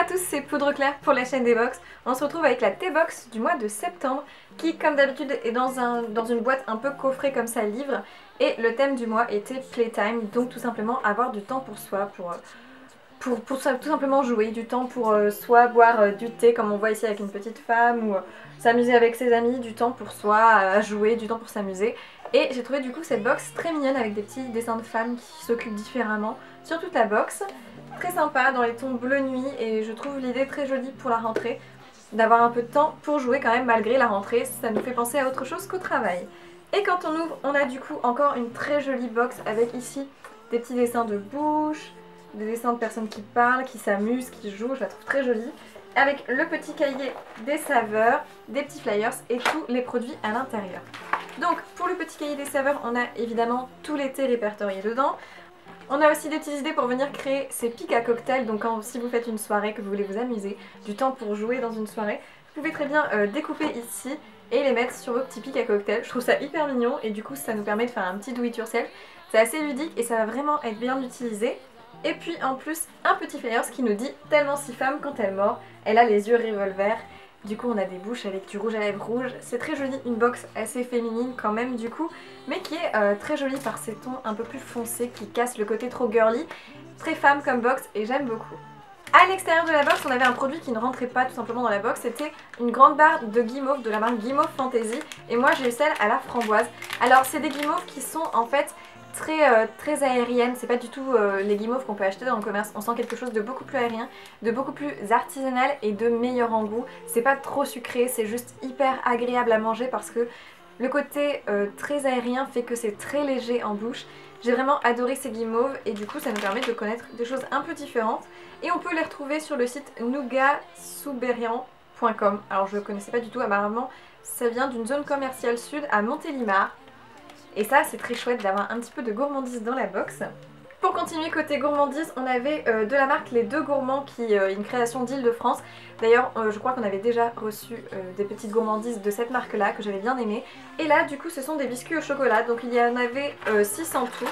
tous, c'est Poudre Claire pour la chaîne des box. On se retrouve avec la T-Box du mois de septembre qui, comme d'habitude, est dans une boîte un peu coffrée comme ça, livre. Et le thème du mois était Playtime, donc tout simplement avoir du temps pour soi, pour tout simplement jouer, du temps pour soit boire du thé comme on voit ici avec une petite femme, ou s'amuser avec ses amis, du temps pour soi, à jouer, du temps pour s'amuser. Et j'ai trouvé du coup cette box très mignonne avec des petits dessins de femmes qui s'occupent différemment sur toute la box. Très sympa dans les tons bleu nuit et je trouve l'idée très jolie pour la rentrée. D'avoir un peu de temps pour jouer quand même malgré la rentrée, ça nous fait penser à autre chose qu'au travail. Et quand on ouvre, on a du coup encore une très jolie box avec ici des petits dessins de bouche, des dessins de personnes qui parlent, qui s'amusent, qui jouent, je la trouve très jolie. Avec le petit cahier des saveurs, des petits flyers et tous les produits à l'intérieur. Donc pour le petit cahier des saveurs, on a évidemment tous les thés répertoriés dedans. On a aussi des petites idées pour venir créer ces pics à cocktail, donc si vous faites une soirée, que vous voulez vous amuser, du temps pour jouer dans une soirée, vous pouvez très bien découper ici et les mettre sur vos petits pics à cocktail. Je trouve ça hyper mignon et du coup ça nous permet de faire un petit do it yourself. C'est assez ludique et ça va vraiment être bien utilisé. Et puis en plus un petit flyers qui nous dit tellement si femme quand elle mord, elle a les yeux revolver. Du coup on a des bouches avec du rouge à lèvres rouge, c'est très joli, une box assez féminine quand même du coup, mais qui est très jolie par ses tons un peu plus foncés qui cassent le côté trop girly, très femme comme box et j'aime beaucoup. À l'extérieur de la box on avait un produit qui ne rentrait pas tout simplement dans la box, c'était une grande barre de guimauve de la marque Guimauve Fantasy et moi j'ai eu celle à la framboise. Alors c'est des guimauves qui sont en fait très aérienne, c'est pas du tout les guimauves qu'on peut acheter dans le commerce, on sent quelque chose de beaucoup plus aérien, de beaucoup plus artisanal et de meilleur en goût. C'est pas trop sucré, c'est juste hyper agréable à manger parce que le côté très aérien fait que c'est très léger en bouche. J'ai vraiment adoré ces guimauves et du coup ça nous permet de connaître des choses un peu différentes et on peut les retrouver sur le site nougatsouberian.com. Alors je connaissais pas du tout, apparemment ça vient d'une zone commerciale sud à Montélimar. Et ça c'est très chouette d'avoir un petit peu de gourmandise dans la box. Pour continuer côté gourmandise, on avait de la marque Les Deux Gourmands qui est une création d'Île-de-France. D'ailleurs je crois qu'on avait déjà reçu des petites gourmandises de cette marque là que j'avais bien aimé. Et là du coup ce sont des biscuits au chocolat, donc il y en avait 6 en tout.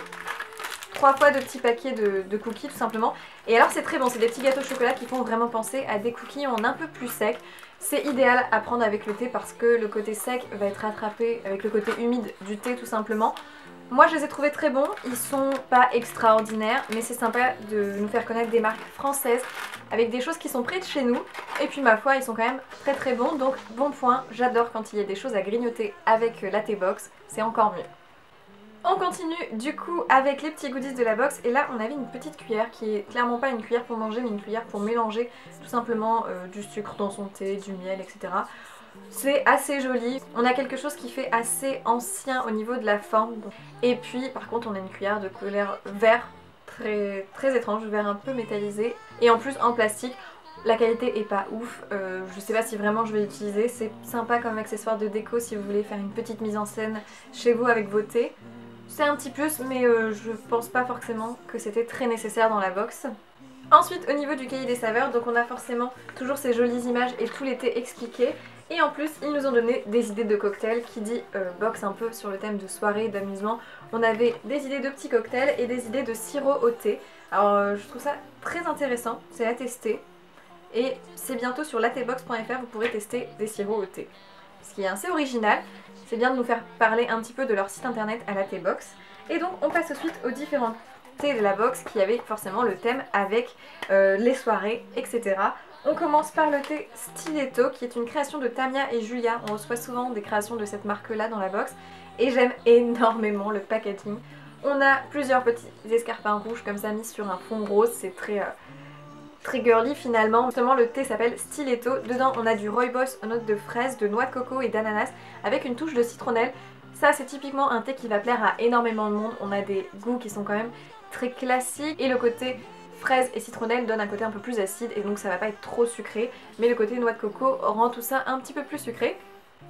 3 fois de petits paquets de cookies tout simplement. Et alors c'est très bon, c'est des petits gâteaux au chocolat qui font vraiment penser à des cookies en un peu plus sec. C'est idéal à prendre avec le thé parce que le côté sec va être rattrapé avec le côté humide du thé tout simplement. Moi je les ai trouvés très bons, ils sont pas extraordinaires mais c'est sympa de nous faire connaître des marques françaises avec des choses qui sont près de chez nous. Et puis ma foi ils sont quand même très bons, donc bon point, j'adore quand il y a des choses à grignoter avec la T-Box, c'est encore mieux. On continue du coup avec les petits goodies de la box et là on avait une petite cuillère qui est clairement pas une cuillère pour manger mais une cuillère pour mélanger tout simplement du sucre dans son thé, du miel, etc. C'est assez joli, on a quelque chose qui fait assez ancien au niveau de la forme. Et puis par contre on a une cuillère de couleur vert très étrange, vert un peu métallisé et en plus en plastique. La qualité est pas ouf, je sais pas si vraiment je vais l'utiliser, c'est sympa comme accessoire de déco si vous voulez faire une petite mise en scène chez vous avec vos thés. C'est un petit plus mais je pense pas forcément que c'était très nécessaire dans la box. Ensuite au niveau du cahier des saveurs, donc on a forcément toujours ces jolies images et tous les thés expliqués. Et en plus ils nous ont donné des idées de cocktails qui dit box un peu sur le thème de soirée, d'amusement. On avait des idées de petits cocktails et des idées de sirop au thé. Alors je trouve ça très intéressant, c'est à tester. Et c'est bientôt sur latebox.fr, vous pourrez tester des sirops au thé. Ce qui est assez original, c'est bien de nous faire parler un petit peu de leur site internet à la T-Box. Et donc on passe ensuite aux différents thés de la box qui avaient forcément le thème avec les soirées, etc. On commence par le thé Stiletto qui est une création de Tamia et Julia. On reçoit souvent des créations de cette marque là dans la box et j'aime énormément le packaging. On a plusieurs petits escarpins rouges comme ça mis sur un fond rose, c'est très girly finalement. Justement le thé s'appelle Stiletto, dedans on a du rooibos aux notes de fraise, de noix de coco et d'ananas avec une touche de citronnelle. Ça c'est typiquement un thé qui va plaire à énormément de monde, on a des goûts qui sont quand même très classiques et le côté fraise et citronnelle donne un côté un peu plus acide et donc ça va pas être trop sucré, mais le côté noix de coco rend tout ça un petit peu plus sucré.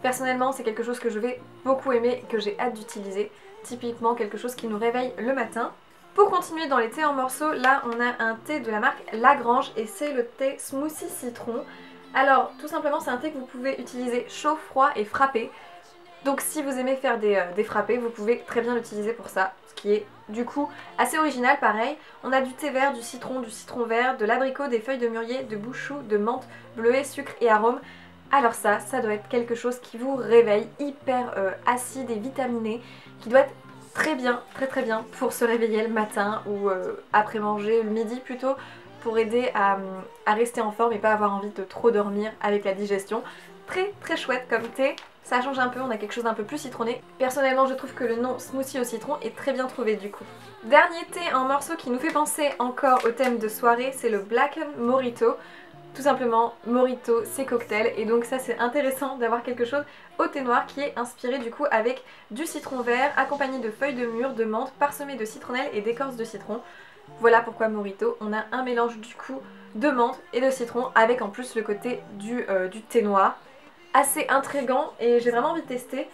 Personnellement c'est quelque chose que je vais beaucoup aimer et que j'ai hâte d'utiliser, typiquement quelque chose qui nous réveille le matin. Pour continuer dans les thés en morceaux, là on a un thé de la marque Lagrange et c'est le thé Smoothie Citron. Alors tout simplement c'est un thé que vous pouvez utiliser chaud, froid et frappé. Donc si vous aimez faire des frappés, vous pouvez très bien l'utiliser pour ça, ce qui est du coup assez original. Pareil, on a du thé vert, du citron vert, de l'abricot, des feuilles de mûrier, de bouchou, de menthe, bleuet, sucre et arôme. Alors ça doit être quelque chose qui vous réveille, hyper acide et vitaminé, qui doit être très bien pour se réveiller le matin ou après manger, le midi plutôt, pour aider à rester en forme et pas avoir envie de trop dormir avec la digestion. Très chouette comme thé, ça change un peu, on a quelque chose d'un peu plus citronné. Personnellement je trouve que le nom smoothie au citron est très bien trouvé du coup. Dernier thé en morceau qui nous fait penser encore au thème de soirée, c'est le Blackened Mojito. Tout simplement, Mojito c'est cocktail, et donc ça c'est intéressant d'avoir quelque chose au thé noir qui est inspiré du coup avec du citron vert accompagné de feuilles de mûre, de menthe, parsemé de citronnelle et d'écorce de citron. Voilà pourquoi Mojito, on a un mélange du coup de menthe et de citron avec en plus le côté du thé noir. Assez intriguant et j'ai vraiment envie de tester.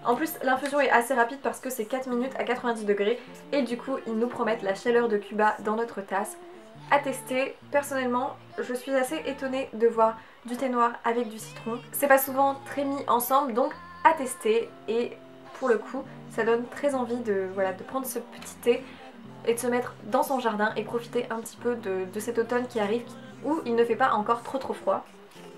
En plus l'infusion est assez rapide parce que c'est 4 minutes à 90 degrés et du coup ils nous promettent la chaleur de Cuba dans notre tasse. À tester. Personnellement, je suis assez étonnée de voir du thé noir avec du citron. C'est pas souvent très mis ensemble, donc à tester. Et pour le coup, ça donne très envie de prendre ce petit thé et de se mettre dans son jardin et profiter un petit peu de cet automne qui arrive où il ne fait pas encore trop froid.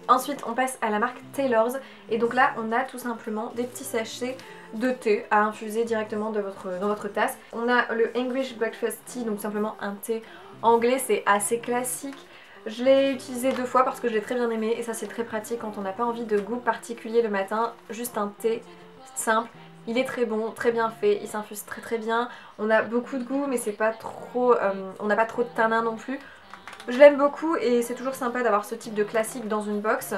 Ensuite on passe à la marque Taylor's et donc là on a tout simplement des petits sachets de thé à infuser directement dans votre tasse. On a le English Breakfast Tea, donc simplement un thé anglais, c'est assez classique. Je l'ai utilisé 2 fois parce que je l'ai très bien aimé et ça c'est très pratique quand on n'a pas envie de goût particulier le matin, juste un thé simple. Il est très bon, très bien fait, il s'infuse très bien. On a beaucoup de goût mais c'est pas trop, on n'a pas trop de tanin non plus. Je l'aime beaucoup et c'est toujours sympa d'avoir ce type de classique dans une box.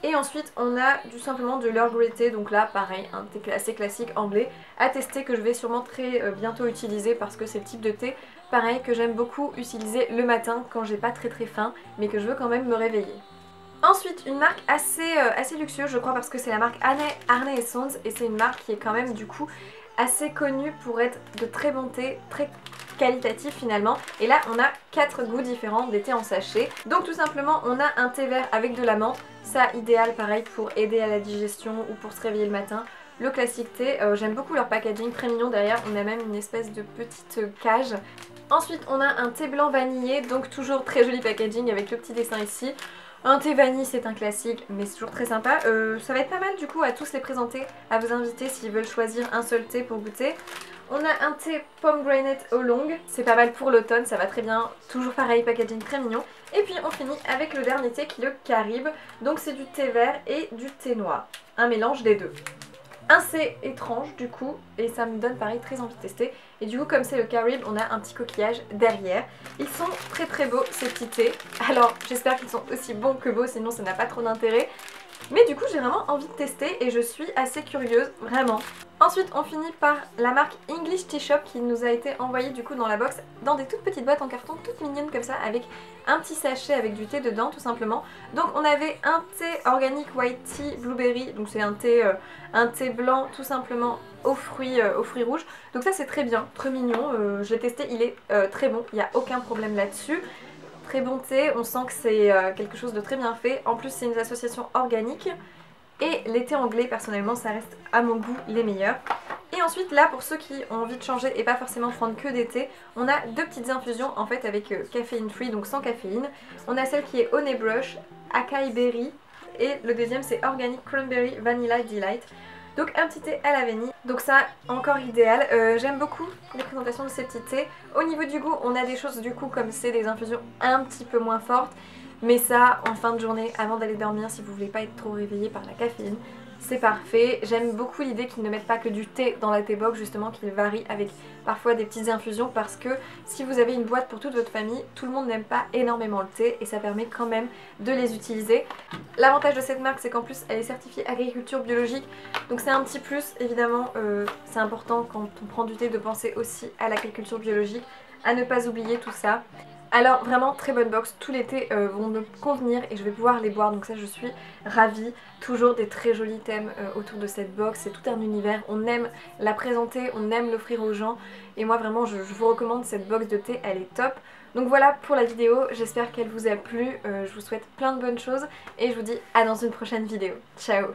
Et ensuite on a tout simplement de l'Earl Grey Tea, donc là pareil, un thé assez classique anglais à tester que je vais sûrement très bientôt utiliser parce que c'est le type de thé pareil que j'aime beaucoup utiliser le matin quand j'ai pas très faim mais que je veux quand même me réveiller. Ensuite une marque assez luxueuse je crois parce que c'est la marque Harney & Sons et c'est une marque qui est quand même du coup assez connue pour être de très bon thé, très qualitatif finalement. Et là on a 4 goûts différents des thés en sachet. Donc tout simplement on a un thé vert avec de la menthe, ça idéal pareil pour aider à la digestion ou pour se réveiller le matin. Le classique thé, j'aime beaucoup leur packaging, très mignon, derrière on a même une espèce de petite cage. Ensuite on a un thé blanc vanillé, donc toujours très joli packaging avec le petit dessin ici. Un thé vanille c'est un classique mais c'est toujours très sympa. Ça va être pas mal du coup à tous les présenter à vos invités s'ils veulent choisir un seul thé pour goûter. On a un thé pomegranate oolong, c'est pas mal pour l'automne, ça va très bien, toujours pareil, packaging très mignon. Et puis on finit avec le dernier thé qui est le Caribe, donc c'est du thé vert et du thé noir, un mélange des deux. Assez étrange du coup et ça me donne pareil très envie de tester. Et du coup comme c'est le Caribe on a un petit coquillage derrière. Ils sont très beaux ces petits thés. Alors j'espère qu'ils sont aussi bons que beaux sinon ça n'a pas trop d'intérêt. Mais du coup j'ai vraiment envie de tester et je suis assez curieuse, vraiment. Ensuite on finit par la marque English Tea Shop qui nous a été envoyée du coup dans la box dans des toutes petites boîtes en carton, toutes mignonnes comme ça, avec un petit sachet avec du thé dedans tout simplement. Donc on avait un thé organic white tea blueberry, donc c'est un thé blanc tout simplement aux fruits rouges. Donc ça c'est très bien, très mignon, je l'ai testé, il est très bon, il n'y a aucun problème là-dessus. Très bon thé, on sent que c'est quelque chose de très bien fait. En plus c'est une association organique. Et les thés anglais personnellement ça reste à mon goût les meilleurs. Et ensuite là pour ceux qui ont envie de changer et pas forcément prendre que des thés, on a 2 petites infusions en fait avec caféine free, donc sans caféine. On a celle qui est Honey Brush, Acai Berry et le deuxième c'est Organic Cranberry Vanilla Delight. Donc un petit thé à la vanille, donc ça encore idéal. J'aime beaucoup les présentations de ces petits thés. Au niveau du goût on a des choses du coup comme c'est des infusions un petit peu moins fortes. Mais ça en fin de journée avant d'aller dormir si vous voulez pas être trop réveillé par la caféine, c'est parfait. J'aime beaucoup l'idée qu'ils ne mettent pas que du thé dans la thé box, justement qu'ils varient avec parfois des petites infusions parce que si vous avez une boîte pour toute votre famille, tout le monde n'aime pas énormément le thé et ça permet quand même de les utiliser. L'avantage de cette marque c'est qu'en plus elle est certifiée agriculture biologique, donc c'est un petit plus évidemment, c'est important quand on prend du thé de penser aussi à l'agriculture biologique, à ne pas oublier tout ça. Alors vraiment très bonne box, tous les thés vont me convenir et je vais pouvoir les boire, donc ça je suis ravie. Toujours des très jolis thèmes autour de cette box, c'est tout un univers, on aime la présenter, on aime l'offrir aux gens et moi vraiment je vous recommande cette box de thé, elle est top. Donc voilà pour la vidéo, j'espère qu'elle vous a plu, je vous souhaite plein de bonnes choses et je vous dis à dans une prochaine vidéo. Ciao!